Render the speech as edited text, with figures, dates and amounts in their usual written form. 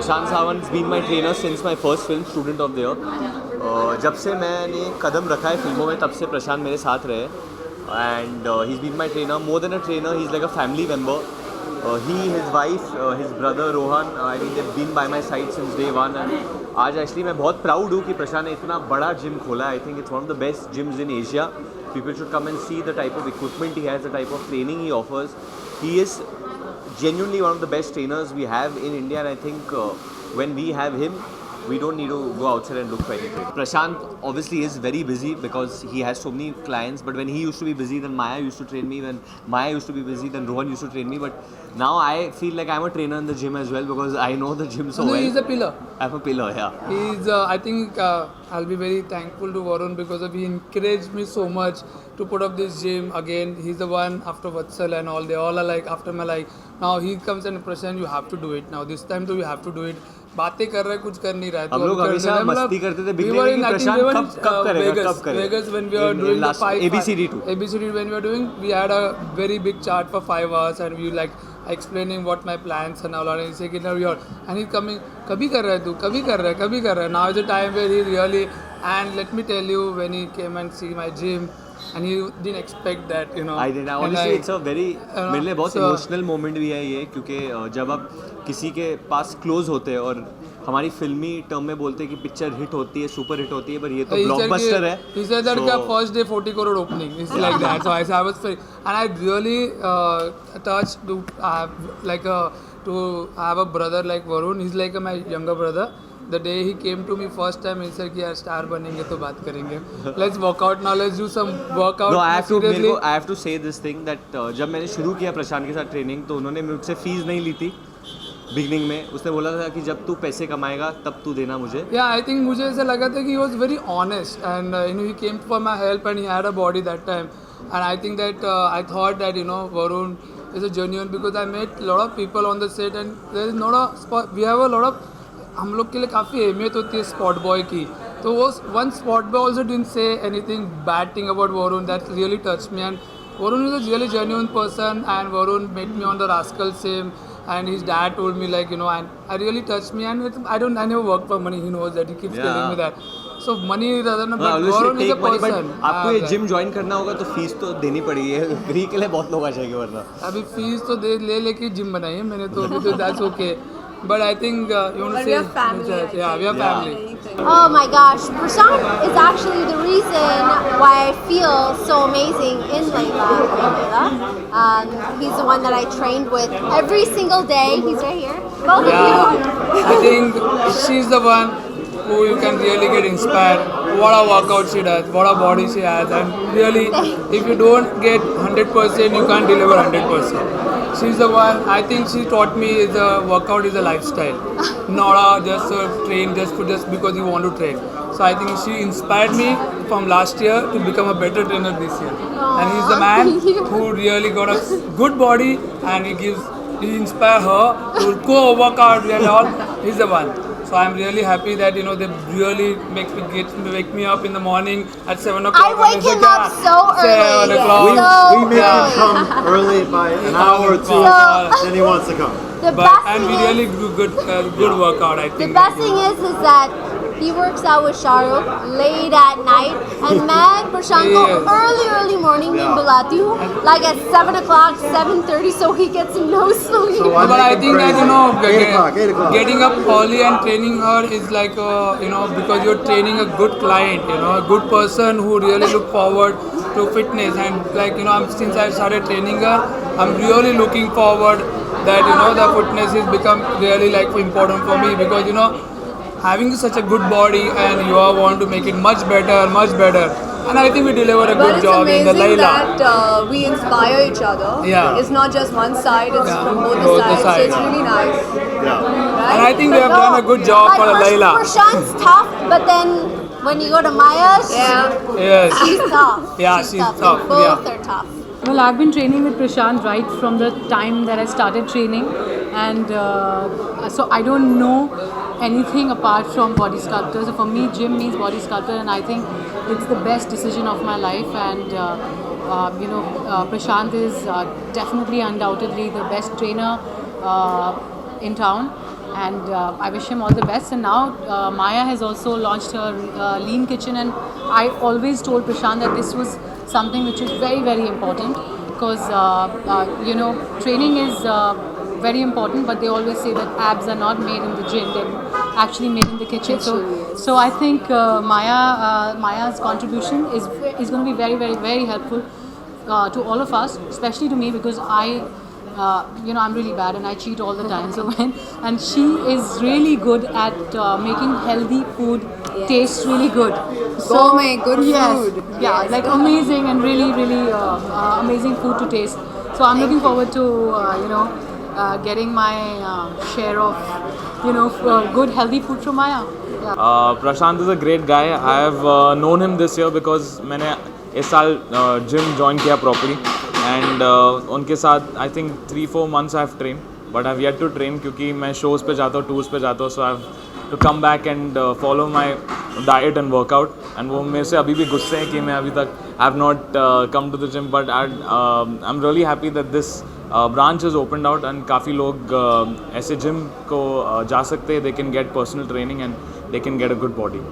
Prashant Sawant has been my trainer since my first film, Student of the Year. जब से मैंने कदम रखा है फिल्मों में तब से प्रशांत मेरे साथ रहे and he's been my trainer. More than a trainer, he's like a family member. He, his wife, his brother Rohan, I mean they've been by my side since day one. And आज actually मैं बहुत proud हूँ कि प्रशांत ने इतना बड़ा gym खोला है. I think it's one of the best gyms in Asia. People should come and see the type of equipment he has, the type of training he offers. He is genuinely one of the best trainers we have in India, and I think when we have him, we don't need to go outside and look for anything. Prashant obviously is very busy because he has so many clients, but when he used to be busy, then Maya used to train me. When Maya used to be busy, then Rohan used to train me. But now I feel like I'm a trainer in the gym as well because I know the gym so well. He's a pillar. I'm a pillar, yeah. He's, I think I'll be very thankful to Varun because he encouraged me so much to put up this gym. Again, he's the one after Vatsal and all. They all are like after my like. Now he comes and Prashant, you have to do it. Now this time too, you have to do it. बातें कर रहा है कुछ कर नहीं रहा है. हम लोग हमेशा मस्ती करते थे बिगने में कि प्रशांत कब करेगा. Vegas when we were doing the ABCD when we were doing, we had a very big chart for 5 hours and we like explaining what my plans and all. And he said, now you're and he's coming. कभी कर रहा है तू, कभी कर रहा है. Now is the time where he really, and let me tell you, when he came and see my gym. And you didn't expect that, you know. I didn't. Honestly, it's a very मेरे लिए बहुत emotional moment भी है ये क्योंकि जब आप किसी के पास क्लोज होते हैं और हमारी फिल्मी टर्म में बोलते हैं कि पिक्चर हिट होती है, सुपर हिट होती है, पर ये तो ब्लॉकबस्टर है. He said that first day 40 crore opening. It's like that. So I was very, and I really touched to have a brother like Varun. He's like my younger brother. The day he came to me first time, he said कि यार star बनेंगे तो बात करेंगे. Let's work out now. Let's do some workout. No, I have to say this thing that जब मैंने शुरू किया प्रशांत के साथ ट्रेनिंग तो उन्होंने मुझसे फीस नहीं ली थी बिगनिंग में. उसने बोला था कि जब तू पैसे कमाएगा तब तू देना मुझे. Yeah, I think मुझे ऐसा लगा था कि he was very honest and you know he came for my help and he had a body that time and I think that I thought that you know Varun is a genuine because I met a lot of people on the set and there is not a spot. We have a lot of हम लोग के लिए काफ़ी अहमियत होती है spot boy की. तो वो one spot boy also didn't say anything bad thing about Varun. That really touch me and Varun is a really genuine person and Varun met me on the rascal same and his dad told me like you know and I really touched me and I never work for money. He knows that. He keeps telling me that. So money doesn't but Varun is a person. आपको ये gym join करना होगा तो fees तो देनी पड़ेगी. Free के लिए बहुत लोग आ जाएंगे वरना. अभी फीस तो ले लेके जिम बनाई है मैंने तो अभी तो that's okay. But I think you want to say, yeah, we are family. Oh my gosh, Prashant is actually the reason why I feel so amazing in Layla. He's the one that I trained with every single day. He's right here. Both of you. I think she's the one who you can really get inspired. What a workout she does, what a body she has, and really, if you don't get 100%, you can't deliver 100%. She's the one. I think she taught me the workout is a lifestyle, not just train just because you want to train. So I think she inspired me from last year to become a better trainer this year. And he's the man who really got a good body, and he inspire her to go work out and all. He's the one. So I'm really happy that you know they really wake me up in the morning at 7 o'clock. I wake him up so early. 7 o'clock. We make him come early by an hour or two, then he wants to come. And we really do good workout. I think. The best thing is that he works out with Shahrukh late at night, and मैं Prashant को early morning में बुलाती हूँ, like at 7 o'clock, 7:30, so he gets no sleep. But I think that you know, 8 o'clock. getting up early and training her is like you know because you're training a good client, you know, a good person who really look forward to fitness and like you know, since I started training her, I'm really looking forward that you know the fitness has become really like important for me because you know. Having such a good body and you all want to make it much better, and I think we deliver a good job in the Layla. But it's amazing that we inspire each other. Yeah. It's not just one side; it's from both the sides. So it's really nice. Yeah. Right? And I think we have done a good job for Layla. Prashant's tough, but then when you go to Maya's, Yes. she's tough. Yeah, she's tough. Both Yeah. are tough. Well, I've been training with Prashant right from the time that I started training, and so I don't know anything apart from body sculptor. So for me, gym means body sculptor, and I think it's the best decision of my life. And you know, Prashant is definitely, undoubtedly, the best trainer in town. and I wish him all the best. And now Maya has also launched her lean kitchen, and I always told Prashant that this was something which is very, very important, because you know, training is very important, but they always say that abs are not made in the gym, they're actually made in the kitchen. So I think Maya's contribution is going to be very, very, very helpful to all of us, especially to me, because you know, I'm really bad and I cheat all the time. So and she is really good at making healthy food taste really good. Gourmet, good yes, food. yeah, Yes. like amazing and really, really amazing food to taste. So I'm looking forward to you know, getting my share of, you know, good healthy food from Maya. Yeah. Prashant is a great guy. I have known him this year because मैंने इस साल gym join किया properly, and उनके साथ I think 3-4 months I have trained, but I have yet to train क्योंकि मैं shows पे जाता हूँ, tours पे जाता हूँ, so I have to come back and follow my diet and workout. And वो मेरे से अभी भी गुस्से हैं कि मैं अभी तक I have not come to the gym, but I'm really happy that this branch is opened out and काफ़ी लोग ऐसे gym को जा सकते हैं. They can get personal training and they can get a good body.